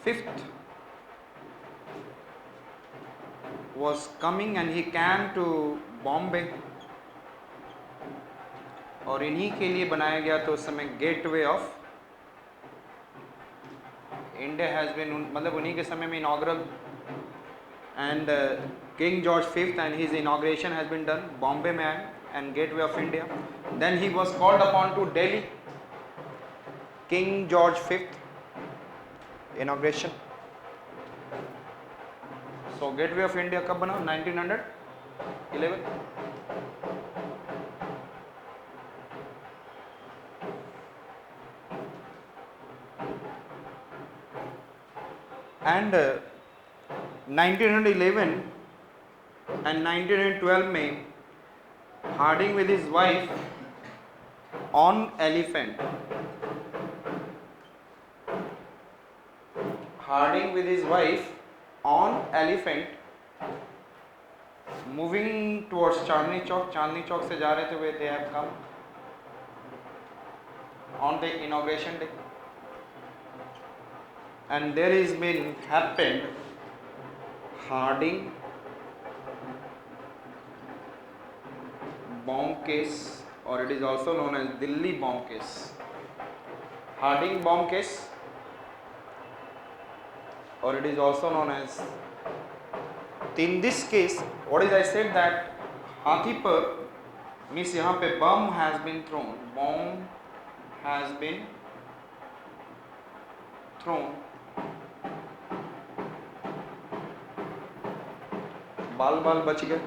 fifth was coming and he came to Bombay, और इन्हीं के लिए बनाया गया तो उस समय Gateway of India has been, मतलब उन्हीं के समय में inaugural, and King George V and his inauguration has been done Bombay में and gateway of India. Then he was called upon to Delhi, King George V inauguration. So gateway of India कब बना? 1911. And 1911 and 1912 में Harding with his wife on elephant, Harding with his wife on elephant moving towards Chandni Chowk से जा रहे थे वे, they have come on the inauguration day, and there is been happened Harding bomb case, or it is also known as Delhi bomb case. Harding bomb case, or it is also known as, in this case what is I said that हाथी पर means यहाँ पे bomb has been thrown, bomb has been thrown, बाल बच गए,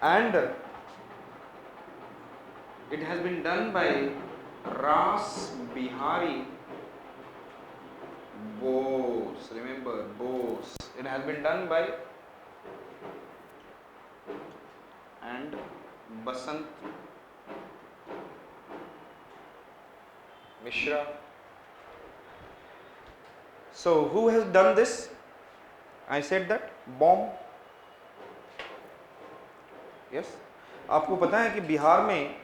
and it has been done by Ras Bihari Bose. Remember Bose. It has been done by and Basant Mishra. So who has done this? I said that bomb. Yes. आपको पता है कि बिहार में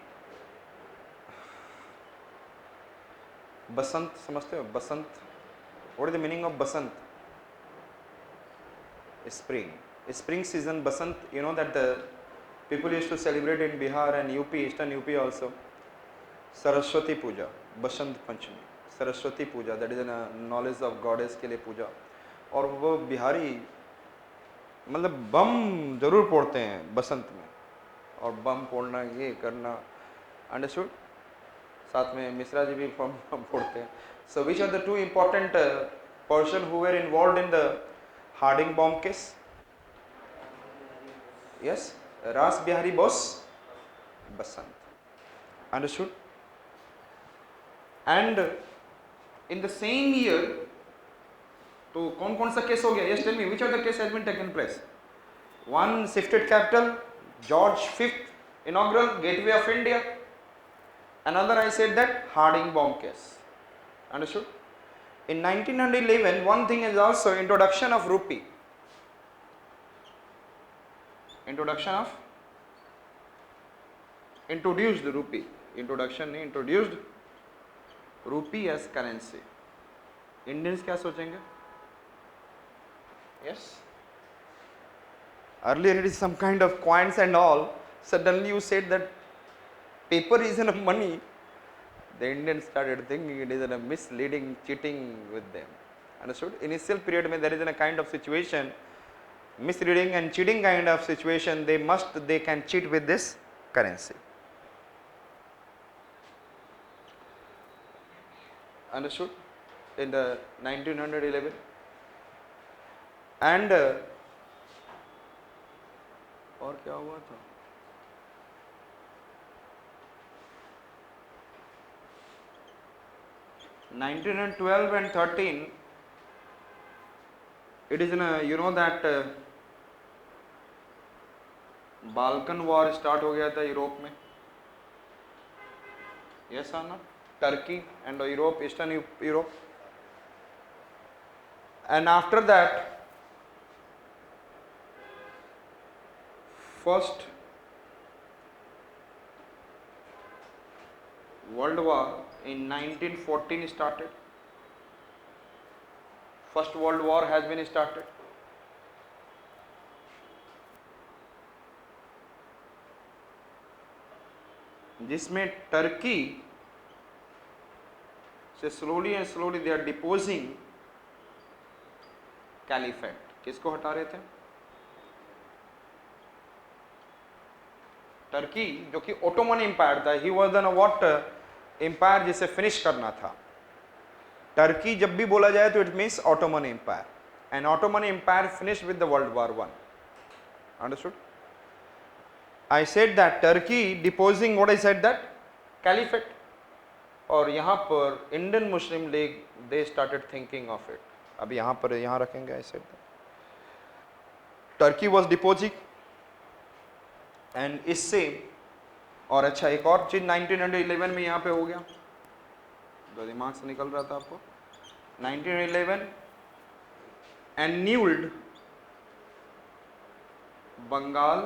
बसंत समझते हो? बसंत, what is the meaning of basant? Spring. Spring season, basant, you know that the people used to celebrate in Bihar and UP, eastern UP also, Saraswati Puja, Basant Panchami, Saraswati Puja, that is a knowledge of goddess के लिए पूजा, और वो बिहारी मतलब बम जरूर फोड़ते हैं बसंत में, और बम फोड़ना ये करना, अंडरस्टूड, साथ में मिश्रा जी भी बम फोड़ते हैं. So which are the two important person who were involved in the Harding bomb case? Yes, Ras Bihari Bose, Basant. Understood? And in the same year, तो कौन सा केस हो गया? Yes, tell me which of the case has been taken place? One shifted capital, George V inaugural, gateway of India. Another I said that Harding bomb case. Understood? In 1911, one thing is also introduction of rupee. Introduction of introduced rupee. Introduction नहीं, introduced rupee as currency. Indians क्या सोचेंगे? Yes. Earlier it is some kind of coins and all. Suddenly you said that paper is enough money. The Indians started thinking it is a misleading, cheating with them. Understood? Initial period में there is a kind of situation, misleading and cheating kind of situation. They can cheat with this currency. Understood? In the 1911, and और क्या हुआ था? In 1912 and 13, it is in a, you know that Balkan War start हो गया था Europe में. Yes or not? Turkey and Europe, Eastern Europe. And after that, first World War in 1914 started. First World War has been started. जिसमें Turkey से slowly and slowly they are deposing caliphate. किसको हटा रहे थे? Turkey, जो कि Ottoman Empire था. He was the what empire जिसे फिनिश करना था. टर्की जब भी बोला जाए तो it means Ottoman Empire. And Ottoman Empire finish with the World War 1. Understood? I said that Turkey deposing what I said that caliphate. और यहाँ पर Indian Muslim League they started thinking of it. अब यहाँ पर यहाँ रखेंगे. I said that Turkey was deposing and इससे. और अच्छा एक और चीज 1911 में यहाँ पे हो गया, जो दिमाग से निकल रहा था आपको. 1911 annulled Bengal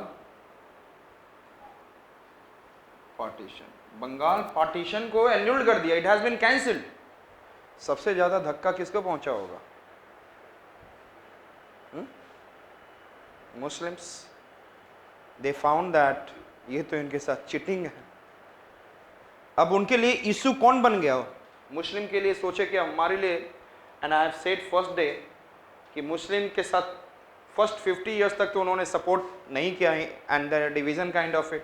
partition. Bengal partition को एन्यूल्ड कर दिया. It has been cancelled. सबसे ज्यादा धक्का किसको पहुंचा होगा? मुस्लिम्स. दे फाउंड दैट ये तो इनके साथ चीटिंग है. अब उनके लिए इशू कौन बन गया? मुस्लिम के लिए सोचे कि हमारे लिए. And I have said first day कि मुस्लिम के साथ फर्स्ट 50 इयर्स तक तो उन्होंने सपोर्ट नहीं किया and the division kind of it.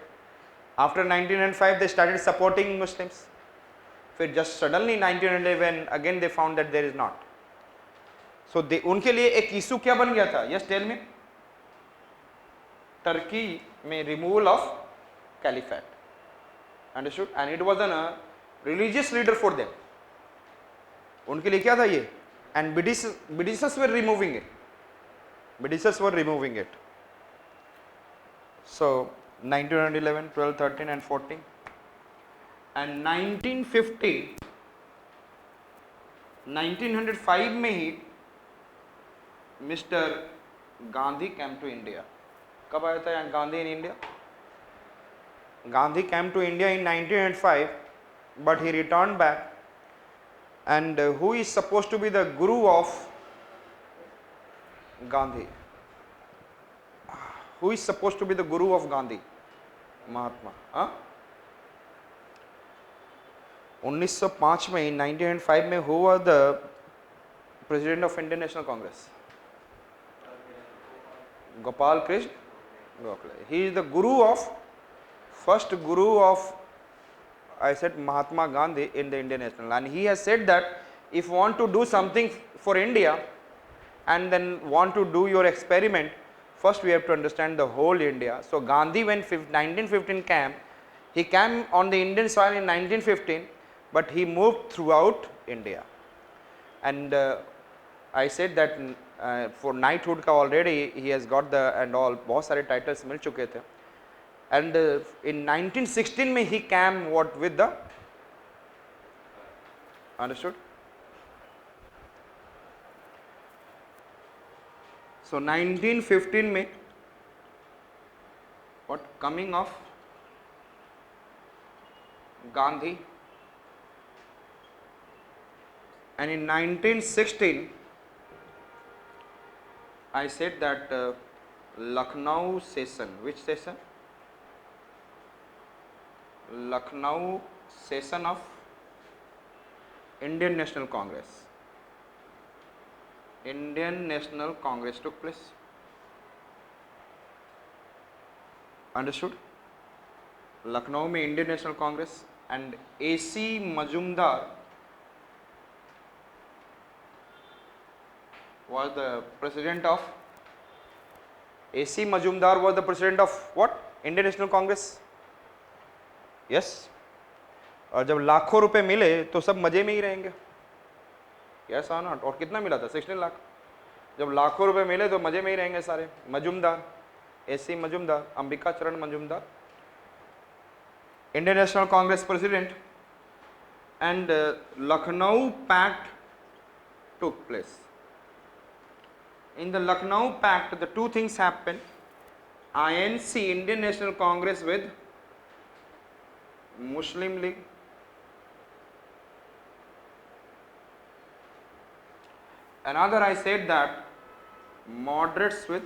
After 1905 they started supporting Muslims. फिर just suddenly 1911 again they found that there is not. So they उनके लिए एक इशू क्या बन गया था? Yes, tell me. टर्की में removal of caliphate. Understood? And it was a religious leader for them. उनके लिए क्या था ये? And Britishers were removing it. Britishers were removing it. So 1911, 12, 13 and 14 and 1905 में ही mister Gandhi came to India. कब आया था यहाँ Gandhi in India? Gandhi came to India in 1905 but he returned back. And who is supposed to be the guru of Gandhi? Who is supposed to be the guru of Gandhi? महात्मा. 1905 में 1905 में who was the president of Indian National Congress? Gopal Krishna Gokhale. He is the guru of first guru of I said Mahatma Gandhi in the Indian National. And he has said that if you want to do something for India and then want to do your experiment, first we have to understand the whole India. So Gandhi when 1915 came, he came on the Indian soil in 1915, but he moved throughout India. And I said that for knighthood का already he has got the and all बहुत सारे titles मिल चुके थे. And in 1916 में he came what with the understood. So 1915 में what coming of Gandhi, and in 1916 I said that Lucknow session. Which session? Lucknow session of Indian National Congress. Indian National Congress took place. Understood? Lucknow में Indian National Congress and A.C. Majumdar was the president of. A.C. Majumdar was the president of what? Indian National Congress. Yes. और जब लाखों रुपए मिले तो सब मजे में ही रहेंगे. Yes or not? और कितना मिला था? 16 लाख. जब लाखों रुपए मिले तो मजे में ही रहेंगे सारे. मजुमदार, A.C. मजुमदार, अंबिका चरण Majumdar, Indian National Congress president, and Lucknow Pact took place. In the Lucknow Pact, the two things happened. INC, Indian National Congress with Muslim League, Another I said that moderates with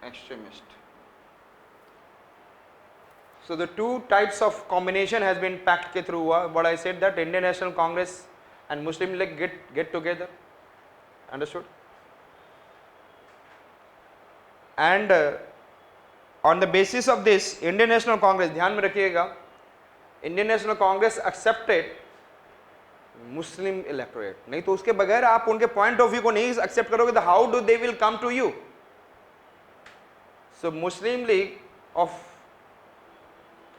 extremist. So the two types of combination has been packed ke through what I said that Indian National Congress and Muslim League get together. Understood? And on the basis of this Indian National Congress, ध्यान में रखिएगा, Indian National Congress accepted Muslim electorate. नहीं तो उसके बगैर आप उनके point of view को नहीं accept करोगे तो how do they will come to you? So Muslim League of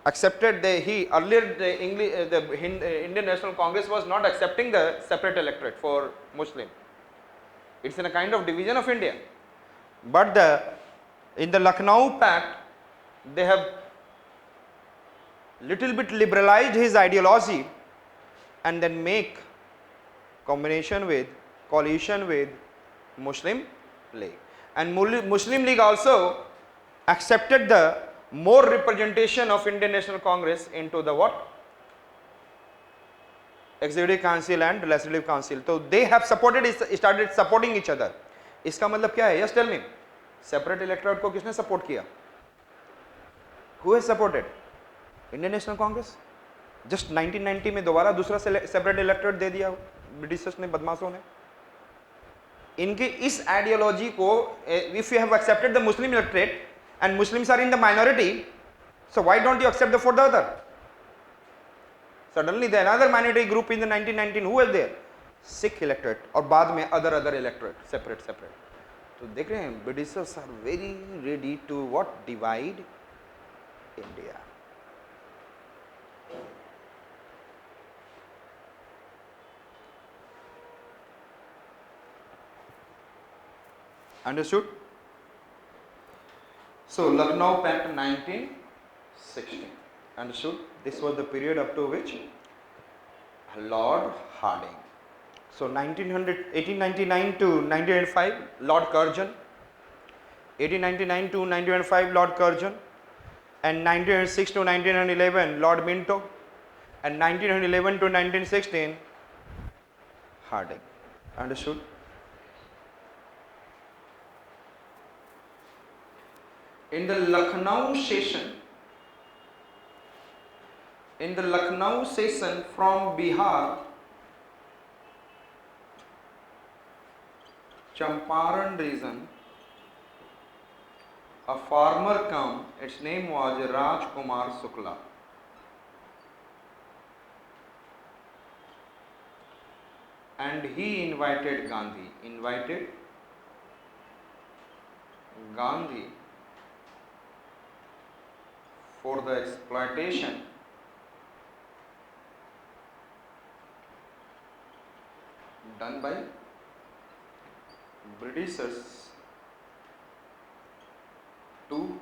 accepted earlier the Indian National Congress was not accepting the separate electorate for Muslim. It's in a kind of division of India. But in the Lucknow Pact, they have little bit liberalized his ideology and then make coalition with Muslim League. And Muslim League also accepted the more representation of Indian National Congress into the what? Executive Council and Legislative Council. So they have started supporting each other. इसका मतलब क्या है? Yes, tell me. Separate electorate को किसने support किया? Who has supported? Indian National Congress. Just 1990 में दोबारा दूसरा separate electorate दे दिया ब्रिटिशर्स ने, बदमाशों ने. इनके इस आइडियोलॉजी को, if you have accepted the Muslim electorate and Muslims are in the minority, so why don't you accept for the other? Suddenly the another minority group in the 1919, who was there? Sikh electorate और बाद में other electorate separate. तो देख रहे हैं Britishers are very ready to what? Divide India. Understood? So Lucknow Pact 1916. Understood? This was the period up to which Lord Hardinge. So 1899 to 1905 Lord Curzon, 1899 to 1905 Lord Curzon, and 1906 to 1911 Lord Minto, and 1911 to 1916 Hardinge. Understood? In the Lucknow session from Bihar, Champaran region, a farmer came, its name was Rajkumar Shukla. And he invited Gandhi for the exploitation done by Britishers to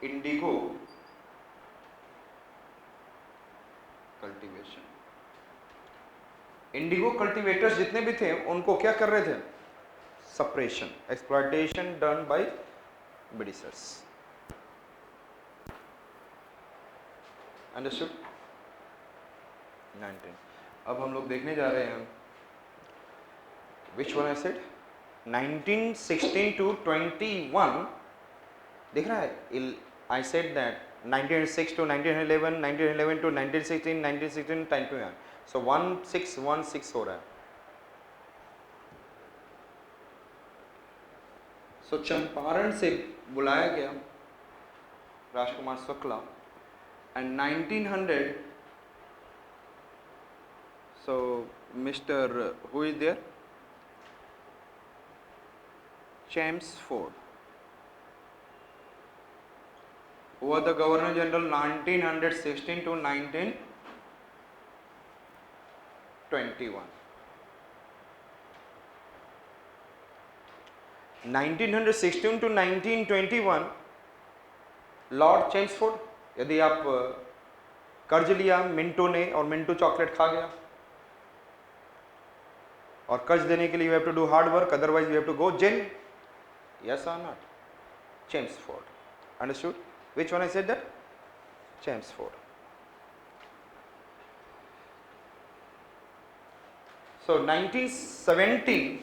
indigo cultivation. Indigo cultivators जितने भी थे उनको क्या कर रहे थे? Suppression, exploitation done by Britishers. Understood? 19. अब हम लोग देखने जा रहे हैं which one I said 1916 to 21. देख रहा है? I said that 1906 to 1911, 1911 to 1916, 1916 to 21. So 1616 हो रहा है. So चंपारण से बुलाया गया Rajkumar Shukla and 1900. So Mr. who is there? Chelmsford, who was the Governor General 1916 to 1921. 1916 to 1921 Lord Chelmsford. यदि आप कर्ज लिया मिंटो ने और मिंटो चॉकलेट खा गया, और कर्ज देने के लिए you have to do hard work, otherwise you have to go jail. Yes or not? Chelmsford. Understood? Which one I said that? Chelmsford. So 1917,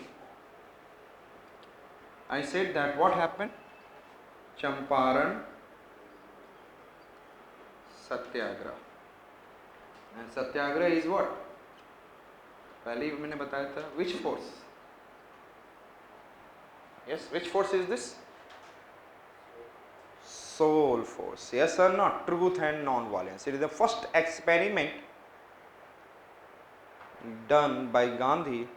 I said that what happened? Champaran Satyagraha. And Satyagraha is what? पहले ही मैंने बताया था. Which force? Yes, which force is this? Soul force. Yes or not? Truth and non-violence. It is the first experiment done by Gandhi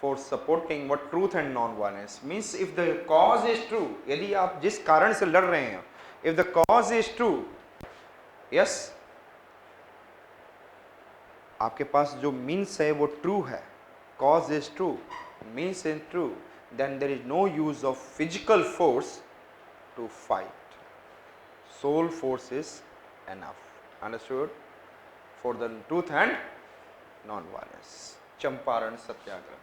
for supporting what truth and non-violence means. If the cause is true, यदि आप जिस कारण से लड़ रहे हैं, if the cause is true, yes, आपके पास जो means है वो true है, cause is true, means is true, then there is no use of physical force to fight. Soul force is enough. Understood? For the truth and non-violence. Champaran Satyagraha.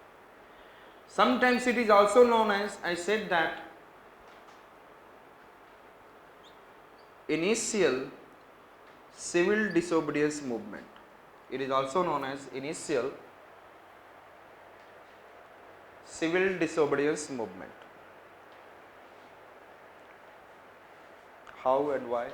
Sometimes it is also known as, I said that, initial civil disobedience movement. It is also known as initial civil disobedience movement. How and why?